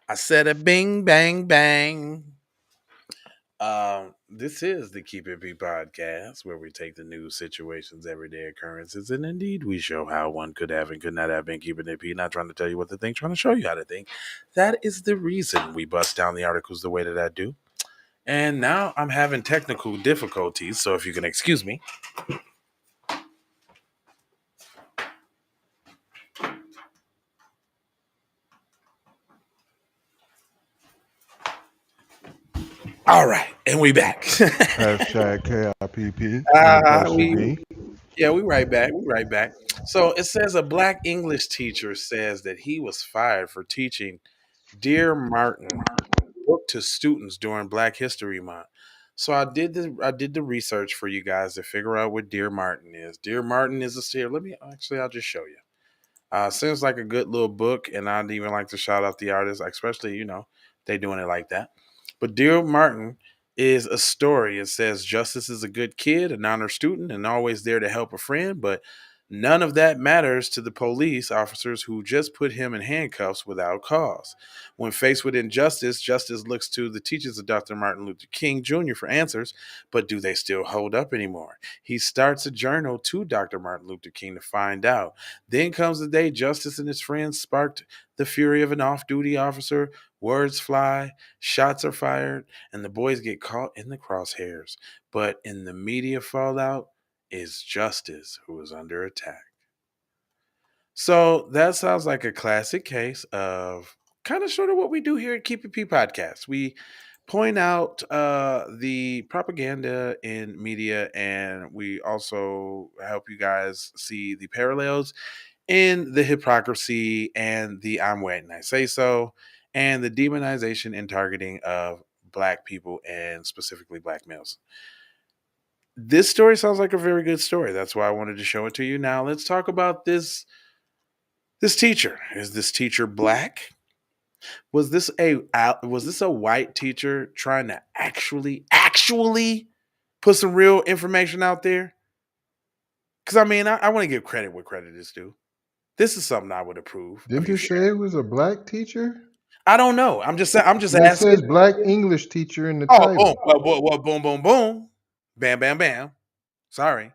I said a bing, bang, bang. This is the Keep It P podcast, where we take the news, situations, everyday occurrences, and indeed we show how one could have and could not have been keeping it P. Not trying to tell you what to think, trying to show you how to think. That is the reason we bust down the articles the way that I do. And now I'm having technical difficulties, so if you can excuse me. All right, and we back. Hashtag KIPP. we Yeah, we right back. We right back. So it says a black English teacher says that he was fired for teaching Dear Martin book to students during Black History Month. So I did the research for you guys to figure out what Dear Martin is. Dear Martin is a series. I'll just show you. Seems like a good little book, and I'd even like to shout out the artist, especially they doing it like that. But Dear Martin is a story. It says Justice is a good kid, an honor student, and always there to help a friend, but none of that matters to the police officers who just put him in handcuffs without cause. When faced with injustice, Justice looks to the teachings of Dr. Martin Luther King Jr. for answers, but do they still hold up anymore? He starts a journal to Dr. Martin Luther King to find out. Then comes the day Justice and his friends sparked the fury of an off duty officer. Words fly, shots are fired, and the boys get caught in the crosshairs. But in the media fallout is Justice who is under attack. So that sounds like a classic case of kind of sort of what we do here at Keep It P podcast. We point out the propaganda in media, and we also help you guys see the parallels in the hypocrisy and the I'm waiting I say so, and the demonization and targeting of black people and specifically black males. This story sounds like a very good story. That's why I wanted to show it to you. Now let's talk about this teacher. Is this teacher black? Was this a white teacher trying to actually put some real information out there? Because I want to give credit where credit is due. This is something I would approve of Didn't you you say sharing. it was a black teacher? I don't know. I'm just It asking. says black English teacher in the Oh, boom, title. boom, boom, boom, bam, bam, bam. Sorry.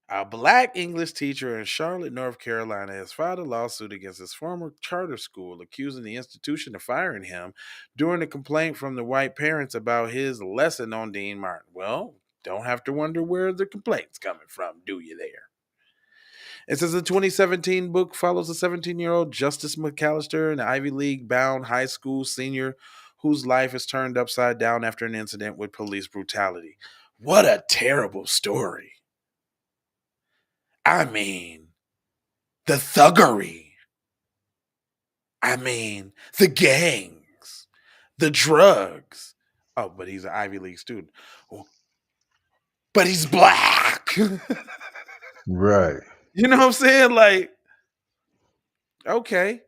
A black English teacher in Charlotte, North Carolina, has filed a lawsuit against his former charter school, accusing the institution of firing him during a complaint from the white parents about his lesson on Dean Martin. Well, don't have to wonder where the complaint's coming from, do you there? It says the 2017 book follows a 17-year-old Justyce McAllister, an Ivy League bound high school senior whose life is turned upside down after an incident with police brutality. What a terrible story. I mean, the thuggery. I mean, the gangs, the drugs. Oh, but he's an Ivy League student. Oh, but he's black. You Right. know what I'm saying? Like, okay.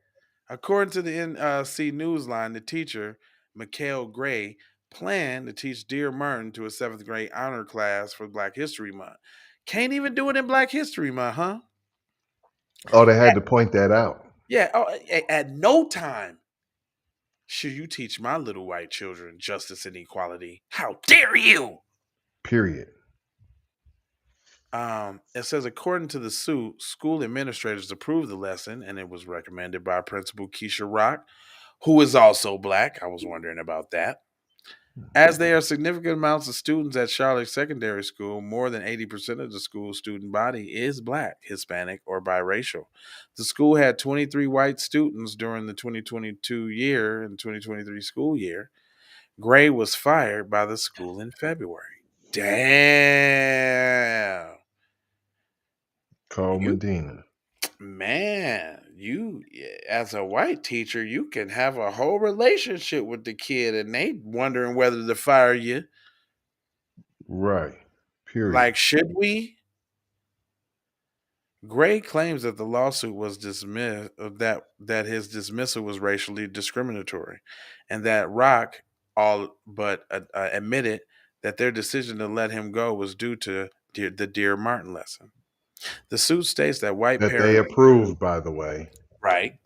According to the NC Newsline, the teacher, Markayle Gray, planned to teach Dear Martin to a seventh grade honor class for Black History Month. Can't even do it in Black History Month, huh? Oh, they had to point that out. Yeah, at no time should you teach my little white children justice and equality. How dare you? Period. It says, according to the suit, school administrators approved the lesson and it was recommended by Principal Keisha Rock, who is also black. I was wondering about that. As there are significant amounts of students at Charlotte Secondary School, more than 80% of the school's student body is black, Hispanic, or biracial. The school had 23 white students during the 2022 year and 2023 school year. Gray was fired by the school in February. Damn. Call You Medina. Man, you as a white teacher, you can have a whole relationship with the kid and they wondering whether to fire you. Right. Period. Like, should we? Gray claims that the lawsuit was dismissed that his dismissal was racially discriminatory, and that Rock all but admitted that their decision to let him go was due to the Dear Martin lesson. The suit states that white That they parents, approved, by the way. right?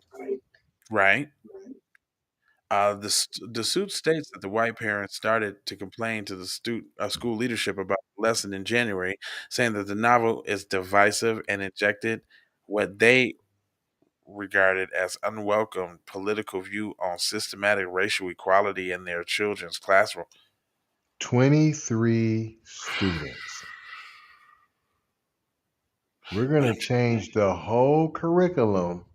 Right. The suit states that the white parents started to complain to the school leadership about the lesson in January, saying that the novel is divisive and injected what they regarded as unwelcome political view on systematic racial equality in their children's classroom. 23 students. We're going to change the whole curriculum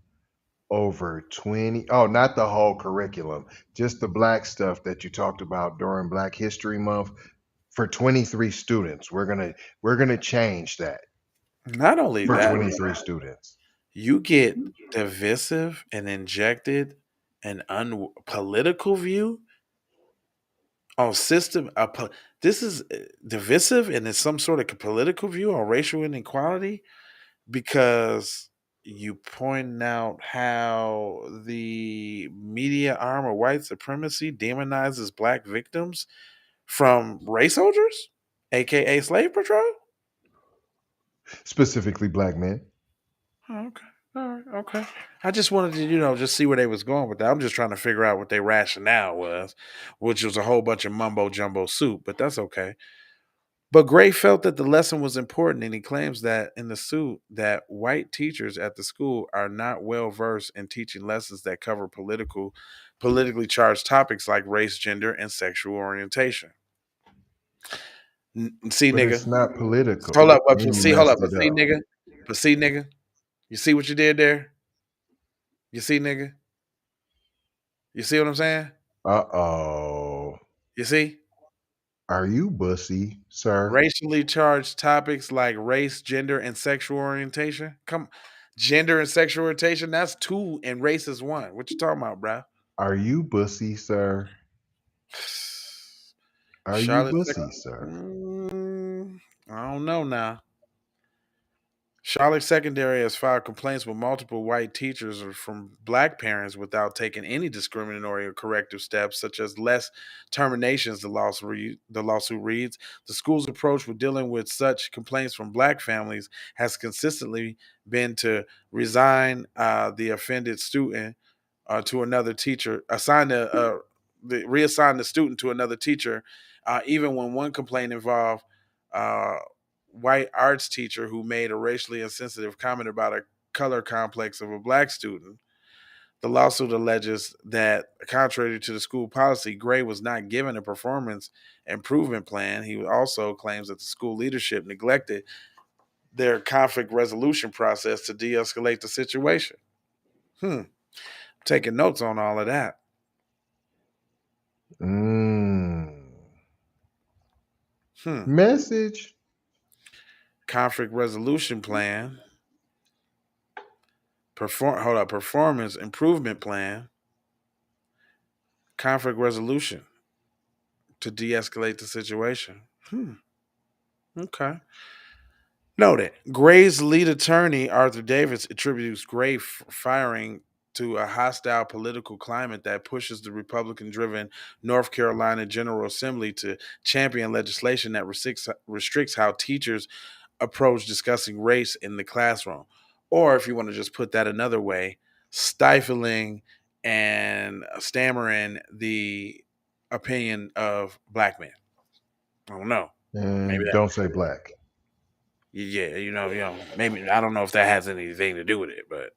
over 20. Oh, not the whole curriculum, just the black stuff that you talked about during Black History Month for 23 students. We're going to change that Not only for that, 23 students. you get divisive and injected an political view on system. This is divisive and it's some sort of political view on racial inequality because you point out how the media arm of white supremacy demonizes black victims from race soldiers, aka slave patrol. Specifically black men. Oh, okay. All right. Okay. I just wanted to, just see where they was going with that. I'm just trying to figure out what their rationale was, which was a whole bunch of mumbo jumbo soup, but that's okay. But Gray felt that the lesson was important, and he claims that in the suit that white teachers at the school are not well versed in teaching lessons that cover politically charged topics like race, gender, and sexual orientation. See, But nigga, it's not political. hold up, And you hold messed up, it up. but see, nigga, you see what you did there? You see, nigga, you see what I'm saying? Uh-oh. You see? Are you bussy, sir? Racially charged topics like race, gender, and sexual orientation. Gender and sexual orientation, that's two and race is one. What you talking about, bro? Are you bussy, sir? Are you Charlotte, bussy, sir? I don't know now. Charlotte Secondary has filed complaints with multiple white teachers or from black parents without taking any discriminatory or corrective steps, such as less terminations. The lawsuit reads the school's approach with dealing with such complaints from black families has consistently been to resign the offended student to another teacher, reassign the student to another teacher, even when one complaint involved uh, white arts teacher who made a racially insensitive comment about a color complex of a black student. The lawsuit alleges that, contrary to the school policy, Gray was not given a performance improvement plan. He also claims that the school leadership neglected their conflict resolution process to de escalate the situation. Taking notes on all of that. Mm. Hmm. Message. Conflict resolution plan. Performance improvement plan. Conflict resolution to de-escalate the situation. Okay. Noted. Gray's lead attorney, Arthur Davis, attributes Gray firing to a hostile political climate that pushes the Republican driven North Carolina General Assembly to champion legislation that restricts how teachers approach discussing race in the classroom. Or if you want to just put that another way, stifling and stammering the opinion of black men. I don't know. Maybe And that. don't say black. Yeah, maybe I don't know if that has anything to do with it, but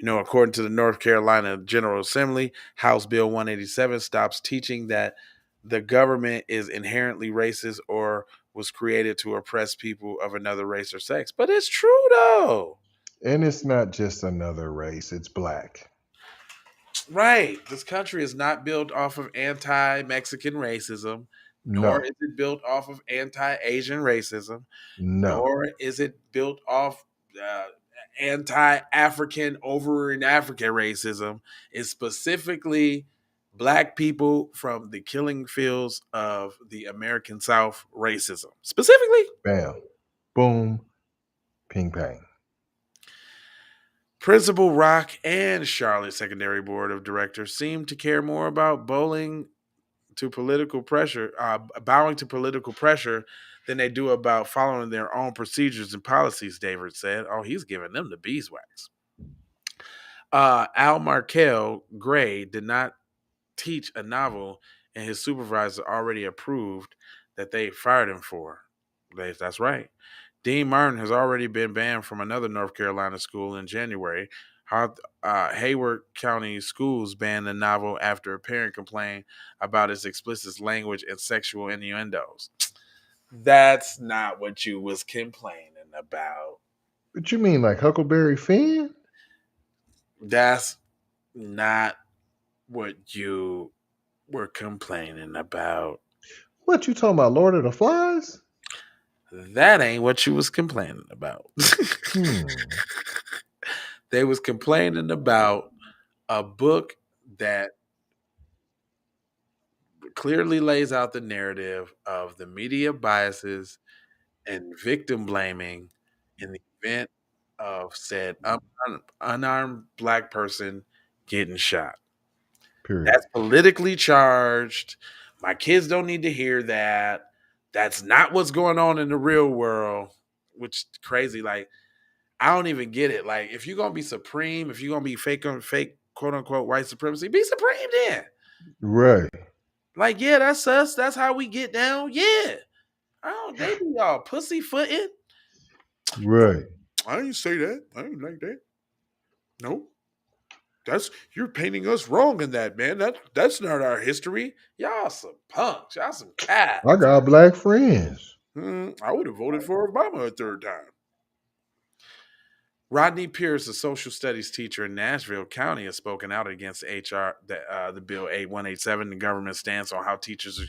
according to the North Carolina General Assembly, House Bill 187 stops teaching that the government is inherently racist or was created to oppress people of another race or sex. But it's true though. And it's not just another race, it's black. Right. This country is not built off of anti Mexican racism, nor No, is it built off of anti Asian racism, no. nor is it built off uh, anti-African over in Africa racism. It's specifically black people from the killing fields of the American South racism. Specifically, Bam. Boom. Ping pang. Principal Rock and Charlotte Secondary Board of Directors seem to care more about bowing to political pressure than they do about following their own procedures and policies, David said. Oh, he's giving them the beeswax. Markayle Gray did not teach a novel, and his supervisor already approved that they fired him for. That's right. Dean Martin has already been banned from another North Carolina school in January. Hayward County Schools banned the novel after a parent complained about its explicit language and sexual innuendos. That's not what you was complaining about. What you mean, like Huckleberry Finn? That's not what you were complaining about. What you talking about, Lord of the Flies? That ain't what you was complaining about. Hmm. They was complaining about a book that clearly lays out the narrative of the media biases and victim blaming in the event of said unarmed black person getting shot. Period. That's politically charged. My kids don't need to hear that. That's not what's going on in the real world, which is crazy. Like, I don't even get it. Like, if you're gonna be supreme, if you're gonna be fake quote unquote white supremacy, be supreme then. Right. Like, yeah, that's us. That's how we get down. Yeah. I don't they be all pussyfooting. Right. I didn't say that. I didn't like that. No. That's you're painting us wrong in that, man. That's not our history. Y'all some punks. Y'all some I cats. got black friends. I would have voted for Obama a third time. Rodney Pierce, a social studies teacher in Nashville County, has spoken out against the bill 8187, the government's stance on how teachers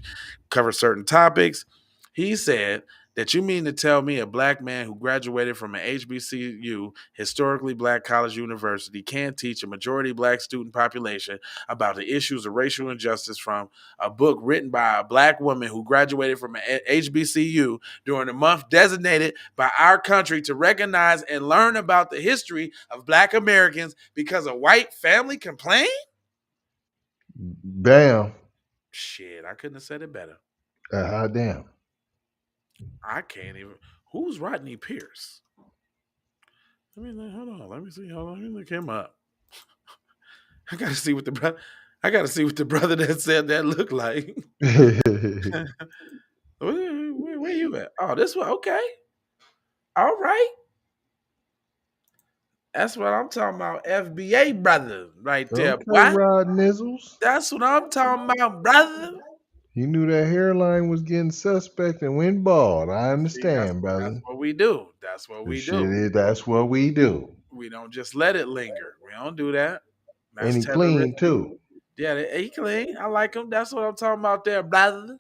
cover certain topics. He said that you mean to tell me a black man who graduated from an HBCU, historically black college university, can't teach a majority black student population about the issues of racial injustice from a book written by a black woman who graduated from an HBCU during the month designated by our country to recognize and learn about the history of black Americans because a white family complained? Bam. Shit, I couldn't have said it better. Hot damn. I can't even. Who's Rodney Pierce? Hold on. Let me see. Hold on. Let me look him up. I gotta see what the brother. I gotta see what the brother that said that looked like. Where you at? Oh, this one. Okay. All right. That's what I'm talking about. FBA brother, right there. Okay, What? Rod Nizzles. That's what I'm talking about, brother. You knew that hairline was getting suspect and went bald. I See, understand, that's brother. what we do. That's what This we shit do. is that's what we do. We don't just let it linger. We don't do that. And That's he clean terroristic. too. Yeah, he clean. I like him. That's what I'm talking about there, brother.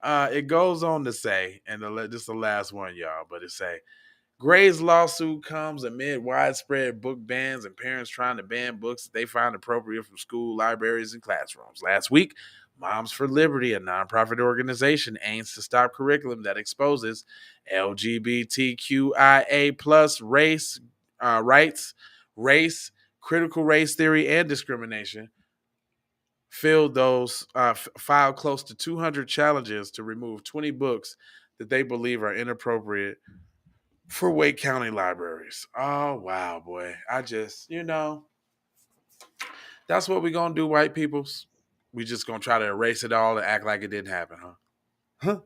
It goes on to say, and this is the last one, y'all, but it say, Gray's lawsuit comes amid widespread book bans and parents trying to ban books that they find appropriate from school libraries and classrooms. Last week, Moms for Liberty, a nonprofit organization, aims to stop curriculum that exposes LGBTQIA plus rights, race, critical race theory, and discrimination. Filed close to 200 challenges to remove 20 books that they believe are inappropriate for Wake County libraries. Oh, wow, boy. That's what we're going to do, white peoples. We just going to try to erase it all and act like it didn't happen, huh? Huh?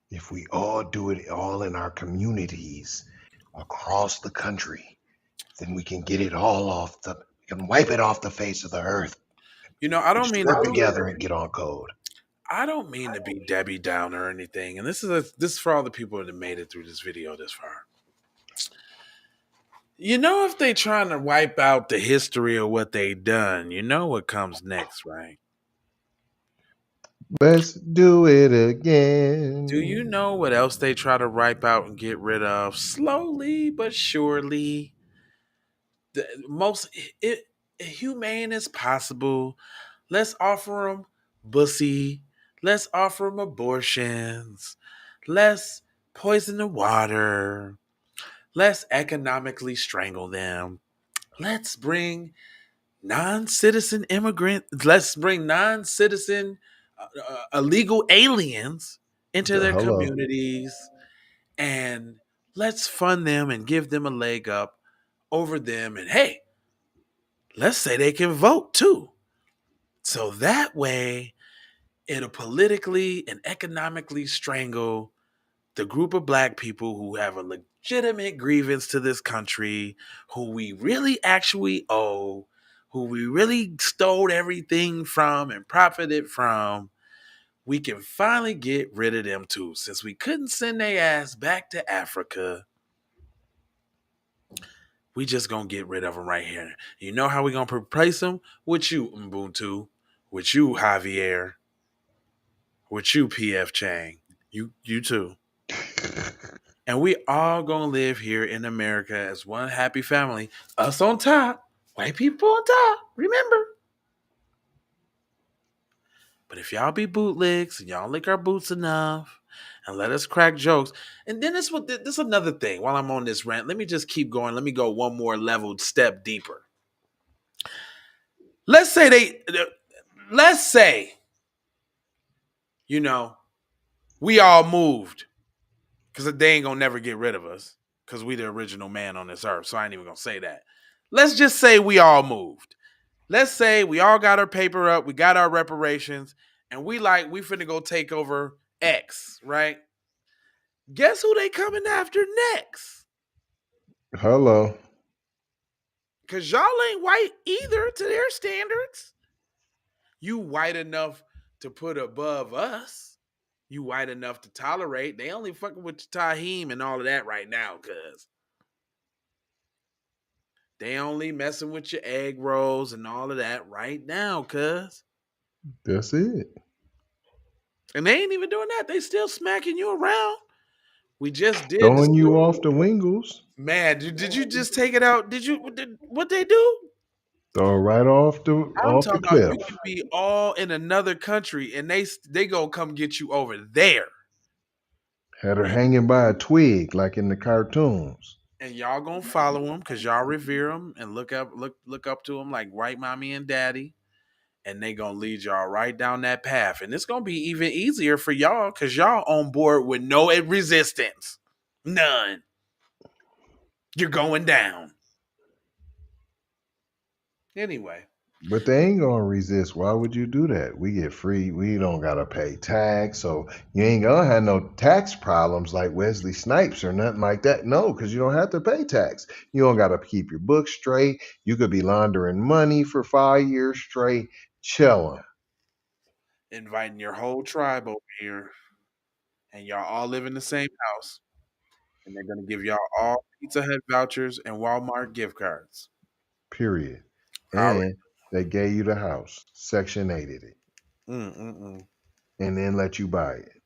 If we all do it all in our communities across the country, then we can get it all we can wipe it off the face of the earth. I We don't just mean to work be, together and get on code. I don't mean to be Debbie Downer or anything. And this is for all the people that made it through this video this far. If they trying to wipe out the history of what they done, you know what comes next, right? Let's do it Do you again. know what else they try to wipe out and get rid of slowly but surely? The most humane as possible. Let's offer them bussy. Let's offer them abortions. Let's poison the water. Let's economically strangle them. Let's bring non-citizen immigrants. Let's bring non-citizen illegal aliens into their Hello. communities, and let's fund them and give them a leg up over them. And hey, let's say they can vote too. So that way, it'll politically and economically strangle the group of black people who have a legitimate grievance to this country, who we really actually owe, who we really stole everything from and profited from. We can finally get rid of them too. Since we couldn't send their ass back to Africa, we just gonna get rid of them right here. You know how we gonna replace them? With you, Ubuntu. With you, Javier. With you, PF Chang. You too. And we all gonna live here in America as one happy family. Us on top, white people on top. Remember. But if y'all be bootlegs and y'all lick our boots enough and let us crack jokes, and then this is another thing. While I'm on this rant, let me just keep going. Let me go one more level, step deeper. Let's say let's say, you know, we all moved because they ain't gonna never get rid of us because we the original man on this earth. So I ain't even gonna say that. Let's just say we all moved. Let's say we all got our paper up, we got our reparations, and we finna go take over X, right? Guess who they coming after next? Hello. Cause y'all ain't white either to their standards. You white enough to put above us. You white enough to tolerate. They only fucking with the Tahim and all of that right now, cuz. They only messing with your egg rolls and all of that right now, cuz. That's it. And they ain't even doing that. They still smacking you around. We just did the Throwing you story. off the wingles. Man, did you just take it out? What they do? Throw right I'm off the talking about cliff. you could be all in another country and they go come get you over there. Had her And, hanging by a twig like in the cartoons. and y'all gonna follow them because y'all revere them and look up to them like white mommy and daddy. And they gonna lead y'all right down that path. And it's gonna be even easier for y'all because y'all on board with no resistance. None. You're going down. Anyway. But they ain't gonna resist. Why would you do that? We get free. We don't gotta pay tax, so you ain't gonna have no tax problems like Wesley Snipes or nothing like that. No, because you don't have to pay tax. You don't gotta keep your books straight. You could be laundering money for 5 years straight, chilling. Inviting your whole tribe over here, and y'all all live in the same house, and they're gonna give y'all all Pizza Hut vouchers and Walmart gift cards. Period. All right. And they gave you the house, Section 8'd it, Mm-mm-mm. and then let you buy it.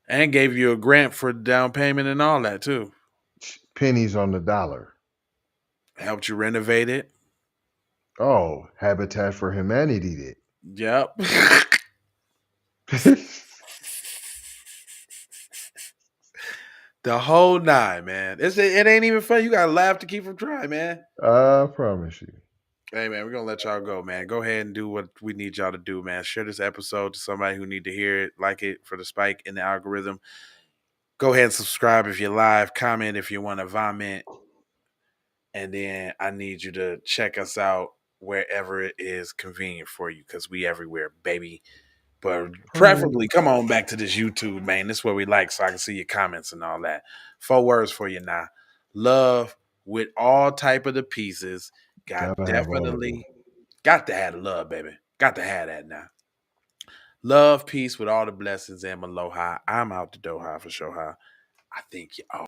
And gave you a grant for down payment and all that too. Pennies on the dollar. Helped you renovate it. Oh, Habitat for Humanity did. Yep. The whole nine, man. It ain't even fun. You gotta laugh to keep from trying, man. I promise you. Hey man, we're gonna let y'all go, man. Go ahead and do what we need y'all to do, man. Share this episode to somebody who need to hear it, like it for the spike in the algorithm. Go ahead and subscribe if you're live, comment if you want to vomit, and then I need you to check us out wherever it is convenient for you, because we everywhere, baby. But Oh, preferably come on back to this YouTube, man. This is where we like, so I can see your comments and all that. 4 words for you now. Love with all type of the pieces. gotta have all of them. Got to have the love, baby. Got to have that now. Love, peace with all the blessings and aloha. I'm out the Doha for sure. I think you.